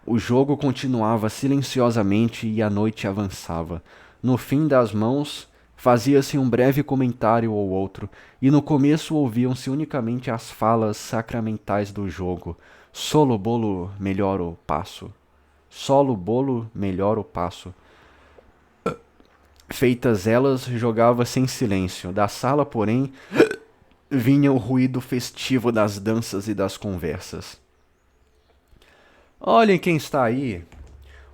O jogo continuava silenciosamente e a noite avançava. No fim das mãos, fazia-se um breve comentário ou outro, e no começo ouviam-se unicamente as falas sacramentais do jogo. Solo bolo melhor o passo. Solo bolo melhor o passo. Feitas elas, jogava-se em silêncio. Da sala, porém, vinha o ruído festivo das danças e das conversas. Olhem quem está aí.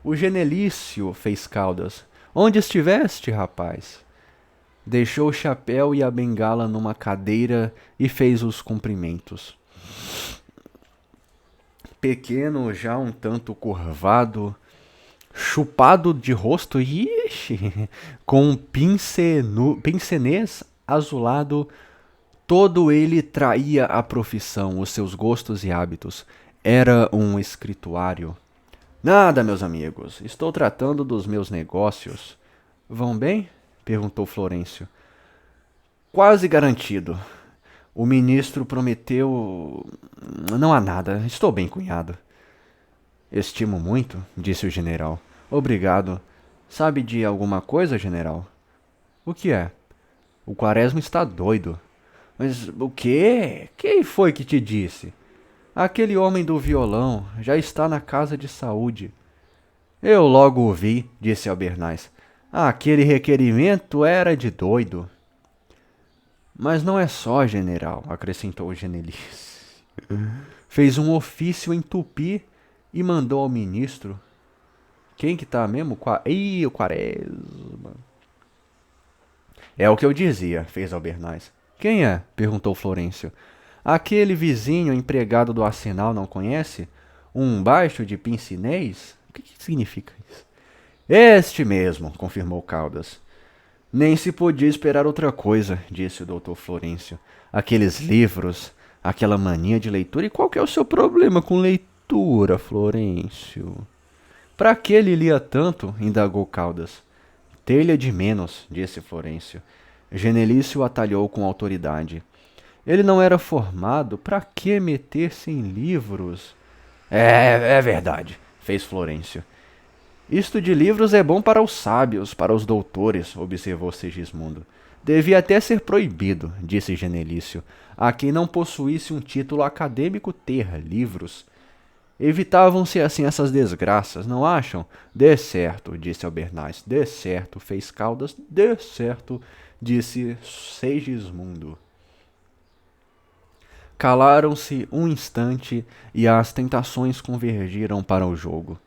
O Genelício, fez Caldas. Onde estiveste, rapaz? Deixou o chapéu e a bengala numa cadeira e fez os cumprimentos. Pequeno, já um tanto curvado, chupado de rosto, com um pincenês azulado, todo ele traía a profissão, os seus gostos e hábitos. Era um escrituário. Nada, meus amigos. Estou tratando dos meus negócios. Vão bem? Perguntou Florêncio. Quase garantido. O ministro prometeu... Não há nada. Estou bem, cunhado. Estimo muito, disse o general. Obrigado. Sabe de alguma coisa, general? O que é? O Quaresma está doido. Mas o quê? Quem foi que te disse? Aquele homem do violão já está na casa de saúde. Eu logo o vi, disse Albernaz. Aquele requerimento era de doido. Mas não é só, general, acrescentou o Genelício. Fez um ofício em tupi e mandou ao ministro. Quem que tá mesmo? O Quaresma. É o que eu dizia, fez Albernaz. Quem é? Perguntou Florêncio. Aquele vizinho empregado do arsenal não conhece? Um baixo de pincinês? O que significa isso? Este mesmo, confirmou Caldas. Nem se podia esperar outra coisa, disse o doutor Florêncio. Aqueles livros, aquela mania de leitura. E qual que é o seu problema com leitura, Florêncio? Para que ele lia tanto? Indagou Caldas. Telha de menos, disse Florêncio. Genelício atalhou com autoridade. Ele não era formado, para que meter-se em livros? É verdade, fez Florêncio. Isto de livros é bom para os sábios, para os doutores, observou Segismundo. Devia até ser proibido, disse Genelício, a quem não possuísse um título acadêmico ter livros. Evitavam-se assim essas desgraças, não acham? Dê certo, disse Albernaz. Dê certo, fez Caldas. Dê certo, disse Segismundo. Calaram-se um instante e as tentações convergiram para o jogo.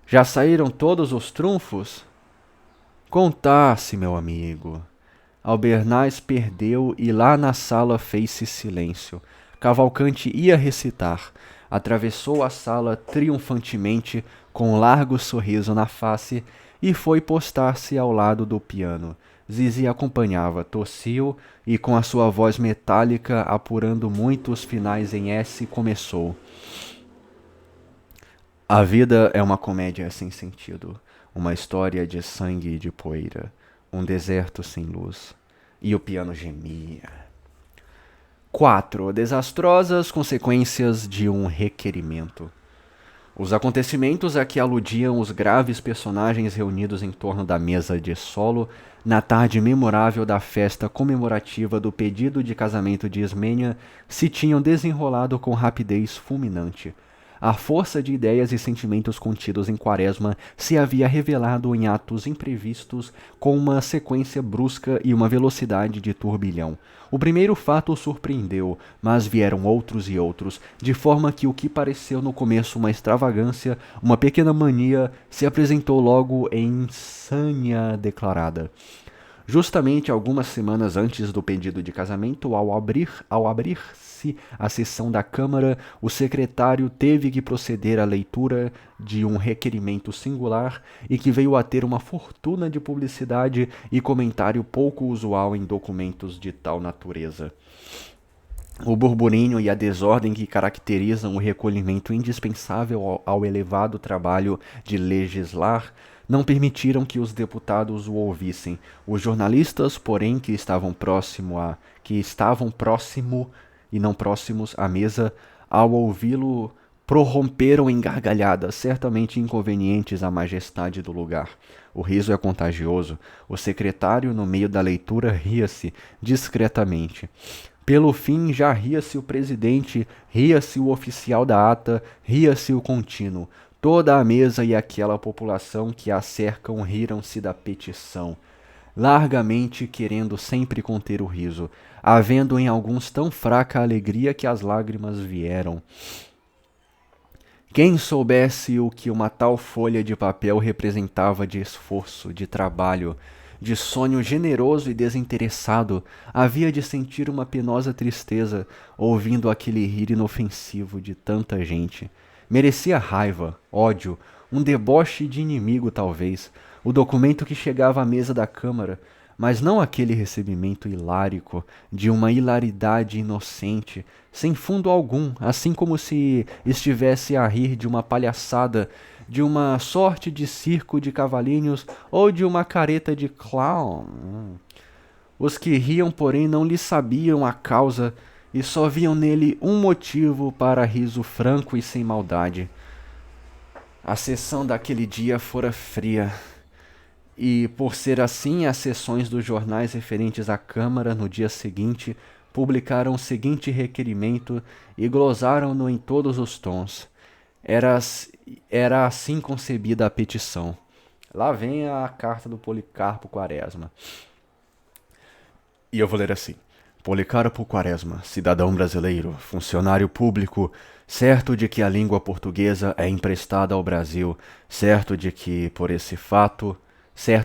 Já saíram todos os trunfos? Contasse, meu amigo. Albernaz perdeu e lá na sala fez-se silêncio. Cavalcanti ia recitar. Atravessou a sala triunfantemente, com um largo sorriso na face, e foi postar-se ao lado do piano. Zizi acompanhava, tossiu e, com a sua voz metálica, apurando muito os finais em S, começou. A vida é uma comédia sem sentido, uma história de sangue e de poeira, um deserto sem luz. E o piano gemia. 4. Desastrosas consequências de um requerimento. Os acontecimentos a que aludiam os graves personagens reunidos em torno da mesa de solo na tarde memorável da festa comemorativa do pedido de casamento de Ismênia se tinham desenrolado com rapidez fulminante. A força de ideias e sentimentos contidos em Quaresma se havia revelado em atos imprevistos com uma sequência brusca e uma velocidade de turbilhão. O primeiro fato o surpreendeu, mas vieram outros e outros, de forma que o que pareceu no começo uma extravagância, uma pequena mania, se apresentou logo em insânia declarada. Justamente algumas semanas antes do pedido de casamento, ao abrir-se a sessão da Câmara, o secretário teve que proceder à leitura de um requerimento singular e que veio a ter uma fortuna de publicidade e comentário pouco usual em documentos de tal natureza. O burburinho e a desordem que caracterizam o recolhimento indispensável ao elevado trabalho de legislar não permitiram que os deputados o ouvissem. Os jornalistas, porém, que estavam próximo e não próximos à mesa, ao ouvi-lo, prorromperam em gargalhadas, certamente inconvenientes à majestade do lugar. O riso é contagioso. O secretário, no meio da leitura, ria-se discretamente. Pelo fim, já ria-se o presidente, ria-se o oficial da ata, ria-se o contínuo. Toda a mesa e aquela população que a cercam riram-se da petição, largamente querendo sempre conter o riso, havendo em alguns tão fraca alegria que as lágrimas vieram. Quem soubesse o que uma tal folha de papel representava de esforço, de trabalho, de sonho generoso e desinteressado, havia de sentir uma penosa tristeza ouvindo aquele rir inofensivo de tanta gente. Merecia raiva, ódio, um deboche de inimigo talvez, o documento que chegava à mesa da Câmara, mas não aquele recebimento hilárico de uma hilaridade inocente, sem fundo algum, assim como se estivesse a rir de uma palhaçada, de uma sorte de circo de cavalinhos ou de uma careta de clown. Os que riam, porém, não lhe sabiam a causa e só viam nele um motivo para riso franco e sem maldade. A sessão daquele dia fora fria. E, por ser assim, as sessões dos jornais referentes à Câmara no dia seguinte publicaram o seguinte requerimento e glosaram-no em todos os tons. Era assim concebida a petição. Lá vem a carta do Policarpo Quaresma. E eu vou ler assim. Policarpo Quaresma, cidadão brasileiro, funcionário público, certo de que a língua portuguesa é emprestada ao Brasil, certo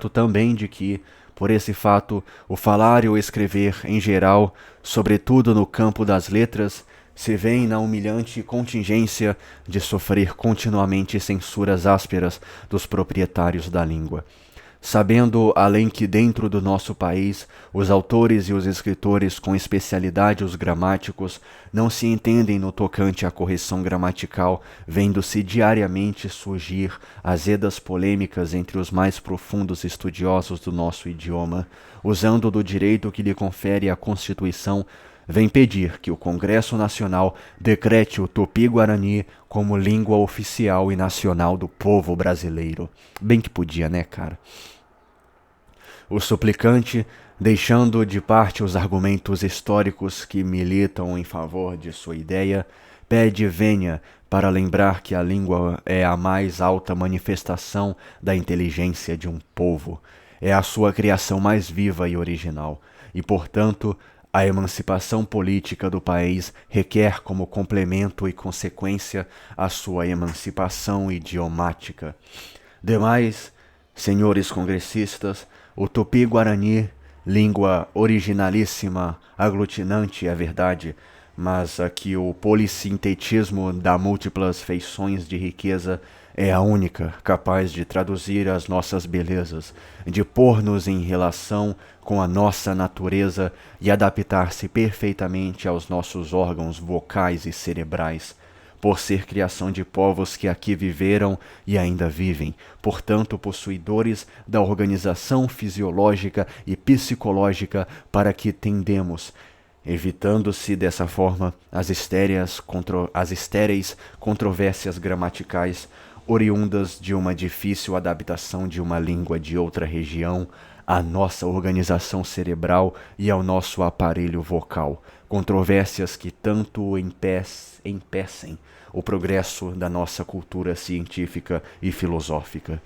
também de que, por esse fato, o falar e o escrever, em geral, sobretudo no campo das letras, se vêem na humilhante contingência de sofrer continuamente censuras ásperas dos proprietários da língua. Sabendo, além que dentro do nosso país, os autores e os escritores, com especialidade os gramáticos, não se entendem no tocante à correção gramatical, vendo-se diariamente surgir azedas polêmicas entre os mais profundos estudiosos do nosso idioma, usando do direito que lhe confere a Constituição, vem pedir que o Congresso Nacional decrete o Tupi-Guarani como língua oficial e nacional do povo brasileiro. Bem que podia, né, cara? O suplicante, deixando de parte os argumentos históricos que militam em favor de sua ideia, pede vênia para lembrar que a língua é a mais alta manifestação da inteligência de um povo, é a sua criação mais viva e original, e, portanto, a emancipação política do país requer como complemento e consequência a sua emancipação idiomática. Demais, senhores congressistas, o Tupi-Guarani, língua originalíssima, aglutinante, é verdade, mas aqui o polissintetismo dá múltiplas feições de riqueza é a única capaz de traduzir as nossas belezas, de pôr-nos em relação com a nossa natureza e adaptar-se perfeitamente aos nossos órgãos vocais e cerebrais, por ser criação de povos que aqui viveram e ainda vivem, portanto possuidores da organização fisiológica e psicológica para que tendemos, evitando-se dessa forma as estéreis controvérsias gramaticais oriundas de uma difícil adaptação de uma língua de outra região à nossa organização cerebral e ao nosso aparelho vocal, controvérsias que tanto empecem o progresso da nossa cultura científica e filosófica.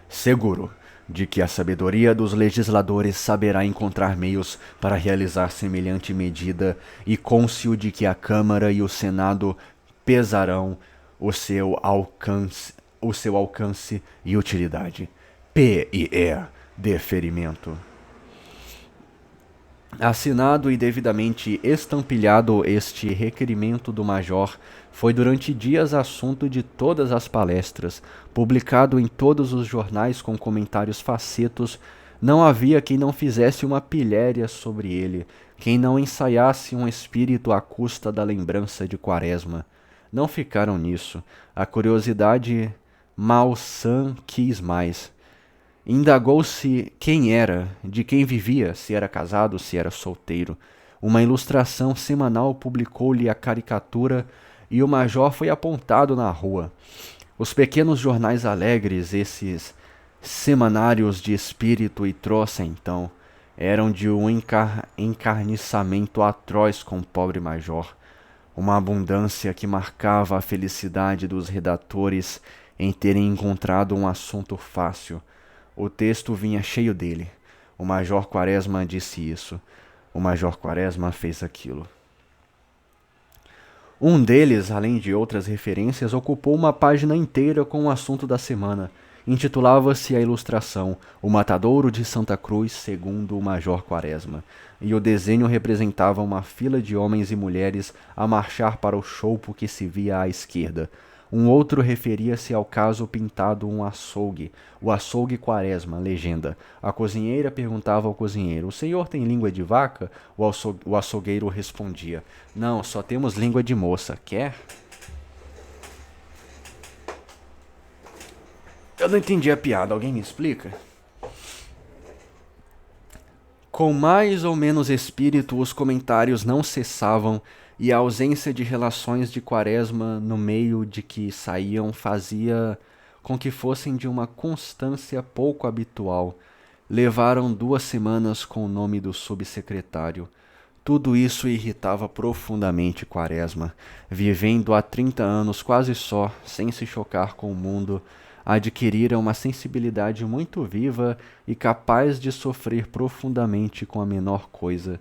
Seguro de que a sabedoria dos legisladores saberá encontrar meios para realizar semelhante medida e cônscio de que a Câmara e o Senado pesarão o seu alcance e utilidade. P e E. deferimento. Assinado e devidamente estampilhado, este requerimento do major foi durante dias assunto de todas as palestras, publicado em todos os jornais com comentários facetos. Não havia quem não fizesse uma pilhéria sobre ele, quem não ensaiasse um espírito à custa da lembrança de Quaresma. Não ficaram nisso. A curiosidade malsã quis mais. Indagou-se quem era, de quem vivia, se era casado, se era solteiro. Uma ilustração semanal publicou-lhe a caricatura e o major foi apontado na rua. Os pequenos jornais alegres, esses semanários de espírito e troça, então, eram de um encarniçamento atroz com o pobre major. Uma abundância que marcava a felicidade dos redatores em terem encontrado um assunto fácil. O texto vinha cheio dele. O Major Quaresma disse isso. O Major Quaresma fez aquilo. Um deles, além de outras referências, ocupou uma página inteira com o assunto da semana. Intitulava-se a ilustração O Matadouro de Santa Cruz, segundo o Major Quaresma, e o desenho representava uma fila de homens e mulheres a marchar para o choupo que se via à esquerda. Um outro referia-se ao caso pintado um açougue, o açougue Quaresma, legenda. A cozinheira perguntava ao cozinheiro: "O senhor tem língua de vaca?" O açougueiro respondia: "Não, só temos língua de moça. Quer?" Eu não entendi a piada, alguém me explica? Com mais ou menos espírito, os comentários não cessavam e a ausência de relações de Quaresma no meio de que saíam fazia com que fossem de uma constância pouco habitual. Levaram 2 semanas com o nome do subsecretário. Tudo isso irritava profundamente Quaresma, vivendo há 30 anos quase só, sem se chocar com o mundo, adquirira uma sensibilidade muito viva e capaz de sofrer profundamente com a menor coisa.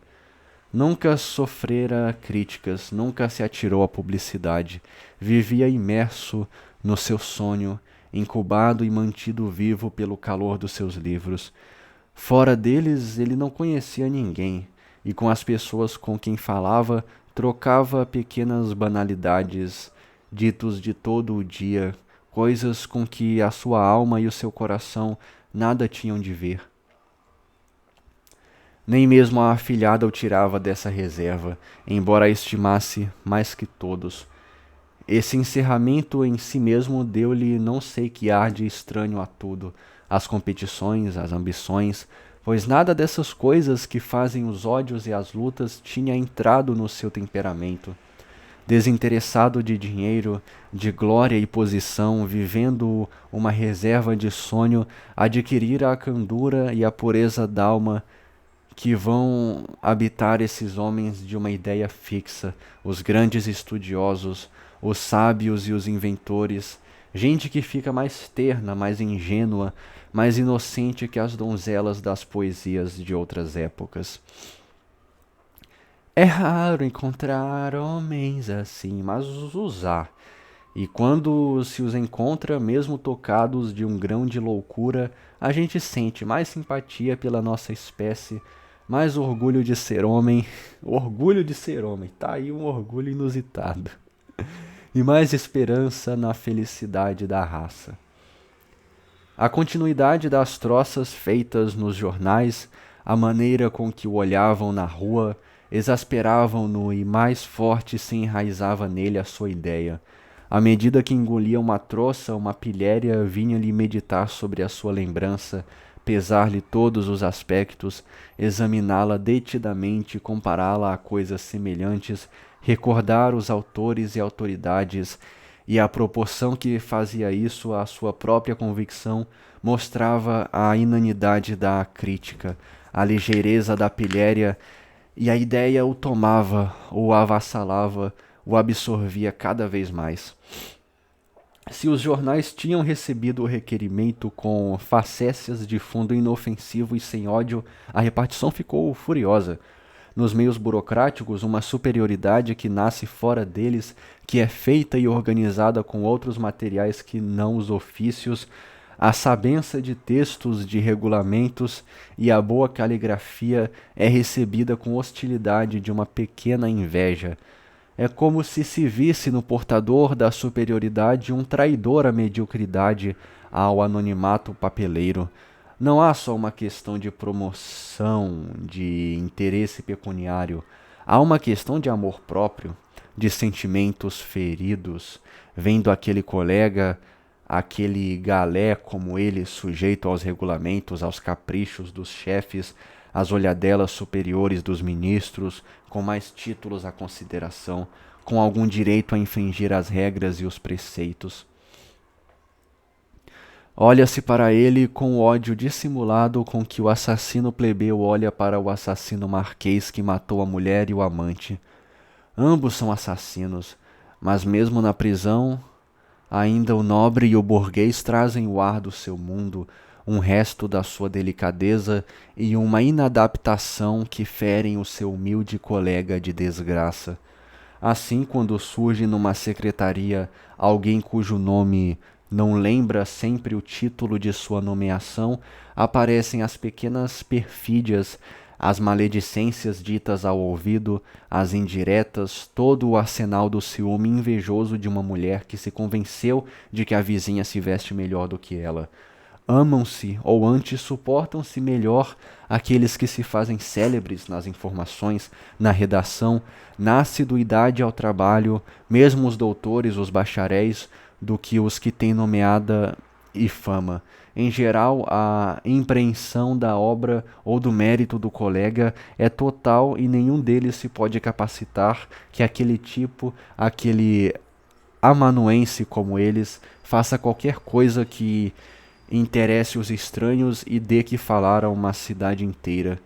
Nunca sofrera críticas, nunca se atirou à publicidade, vivia imerso no seu sonho, incubado e mantido vivo pelo calor dos seus livros. Fora deles, ele não conhecia ninguém, e com as pessoas com quem falava, trocava pequenas banalidades, ditos de todo o dia, coisas com que a sua alma e o seu coração nada tinham de ver. Nem mesmo a afilhada o tirava dessa reserva, embora a estimasse mais que todos. Esse encerramento em si mesmo deu-lhe não sei que ar de estranho a tudo, as competições, as ambições, pois nada dessas coisas que fazem os ódios e as lutas tinha entrado no seu temperamento. Desinteressado de dinheiro, de glória e posição, vivendo uma reserva de sonho, adquirira a candura e a pureza d'alma que vão habitar esses homens de uma ideia fixa, os grandes estudiosos, os sábios e os inventores, gente que fica mais terna, mais ingênua, mais inocente que as donzelas das poesias de outras épocas. É raro encontrar homens assim, mas os há. E quando se os encontra, mesmo tocados de um grão de loucura, a gente sente mais simpatia pela nossa espécie, mais orgulho de ser homem. Orgulho de ser homem, tá aí um orgulho inusitado. E mais esperança na felicidade da raça. A continuidade das troças feitas nos jornais, a maneira com que o olhavam na rua, exasperavam-no e mais forte se enraizava nele a sua ideia. À medida que engolia uma troça, uma pilhéria vinha-lhe meditar sobre a sua lembrança, pesar-lhe todos os aspectos, examiná-la detidamente, compará-la a coisas semelhantes, recordar os autores e autoridades, e a proporção que fazia isso à sua própria convicção mostrava a inanidade da crítica, a ligeireza da pilhéria, e a ideia o tomava, o avassalava, o absorvia cada vez mais. Se os jornais tinham recebido o requerimento com facécias de fundo inofensivo e sem ódio, a repartição ficou furiosa. Nos meios burocráticos, uma superioridade que nasce fora deles, que é feita e organizada com outros materiais que não os ofícios, A sabença de textos de regulamentos e a boa caligrafia é recebida com hostilidade de uma pequena inveja. É como se visse no portador da superioridade um traidor à mediocridade, ao anonimato papeleiro. Não há só uma questão de promoção, de interesse pecuniário. Há uma questão de amor próprio, de sentimentos feridos, vendo aquele colega, aquele galé como ele, sujeito aos regulamentos, aos caprichos dos chefes, às olhadelas superiores dos ministros, com mais títulos à consideração, com algum direito a infringir as regras e os preceitos. Olha-se para ele com o ódio dissimulado com que o assassino plebeu olha para o assassino marquês que matou a mulher e o amante. Ambos são assassinos, mas mesmo na prisão, ainda o nobre e o burguês trazem o ar do seu mundo, um resto da sua delicadeza e uma inadaptação que ferem o seu humilde colega de desgraça. Assim, quando surge numa secretaria alguém cujo nome não lembra sempre o título de sua nomeação, aparecem as pequenas perfídias, as maledicências ditas ao ouvido, as indiretas, todo o arsenal do ciúme invejoso de uma mulher que se convenceu de que a vizinha se veste melhor do que ela. Amam-se, ou antes suportam-se melhor aqueles que se fazem célebres nas informações, na redação, na assiduidade ao trabalho, mesmo os doutores, os bacharéis, do que os que têm nomeada e fama. Em geral, a impreensão da obra ou do mérito do colega é total e nenhum deles se pode capacitar que aquele tipo, aquele amanuense como eles, faça qualquer coisa que interesse os estranhos e dê que falar a uma cidade inteira.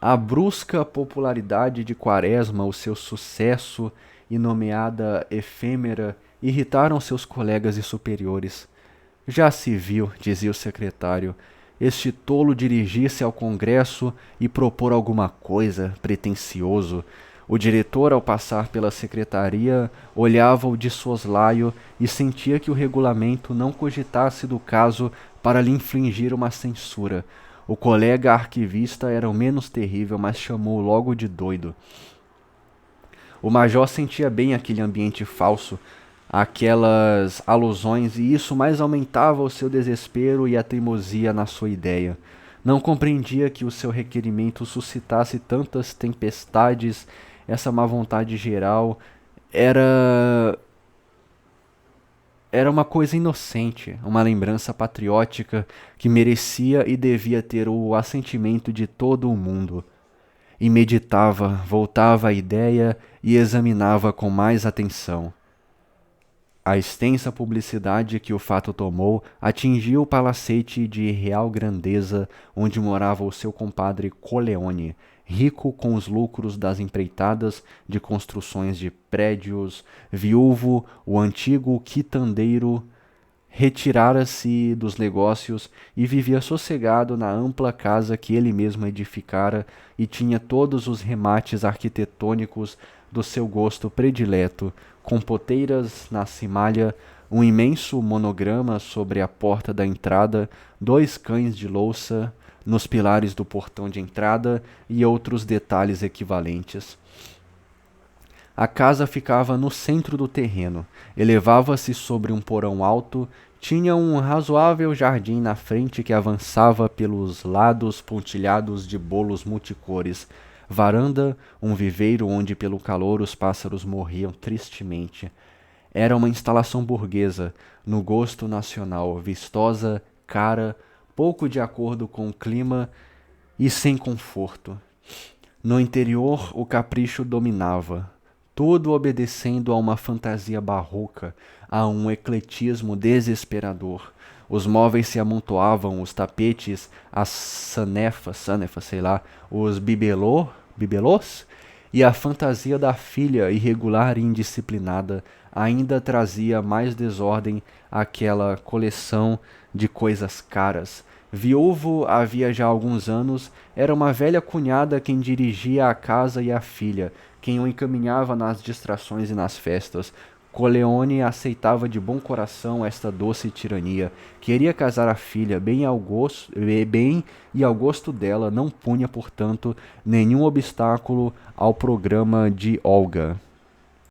A brusca popularidade de Quaresma, o seu sucesso e nomeada efêmera irritaram seus colegas e superiores. Já se viu, dizia o secretário, este tolo dirigir-se ao Congresso e propor alguma coisa, pretensioso. O diretor, ao passar pela secretaria, olhava-o de soslaio e sentia que o regulamento não cogitasse do caso para lhe infligir uma censura. O colega arquivista era o menos terrível, mas chamou logo de doido. O major sentia bem aquele ambiente falso, aquelas alusões, e isso mais aumentava o seu desespero e a teimosia na sua ideia. Não compreendia que o seu requerimento suscitasse tantas tempestades, essa má vontade geral era era uma coisa inocente, uma lembrança patriótica que merecia e devia ter o assentimento de todo o mundo. E meditava, voltava à ideia e examinava com mais atenção. A extensa publicidade que o fato tomou atingiu o palacete de real grandeza onde morava o seu compadre Coleone, rico com os lucros das empreitadas de construções de prédios, viúvo, o antigo quitandeiro retirara-se dos negócios e vivia sossegado na ampla casa que ele mesmo edificara e tinha todos os remates arquitetônicos do seu gosto predileto, com poteiras na cimalha, um imenso monograma sobre a porta da entrada, 2 cães de louça nos pilares do portão de entrada e outros detalhes equivalentes. A casa ficava no centro do terreno, elevava-se sobre um porão alto, tinha um razoável jardim na frente que avançava pelos lados pontilhados de bolos multicores, varanda, um viveiro onde pelo calor os pássaros morriam tristemente. Era uma instalação burguesa, no gosto nacional, vistosa, cara, pouco de acordo com o clima e sem conforto. No interior, o capricho dominava, tudo obedecendo a uma fantasia barroca, a um ecletismo desesperador. Os móveis se amontoavam, os tapetes, as sanefas, sei lá, os bibelôs, e a fantasia da filha, irregular e indisciplinada, ainda trazia mais desordem àquela coleção de coisas caras. Viúvo havia já alguns anos, era uma velha cunhada quem dirigia a casa e a filha, quem o encaminhava nas distrações e nas festas, Coleone aceitava de bom coração esta doce tirania. Queria casar a filha, bem e ao gosto dela não punha, portanto, nenhum obstáculo ao programa de Olga.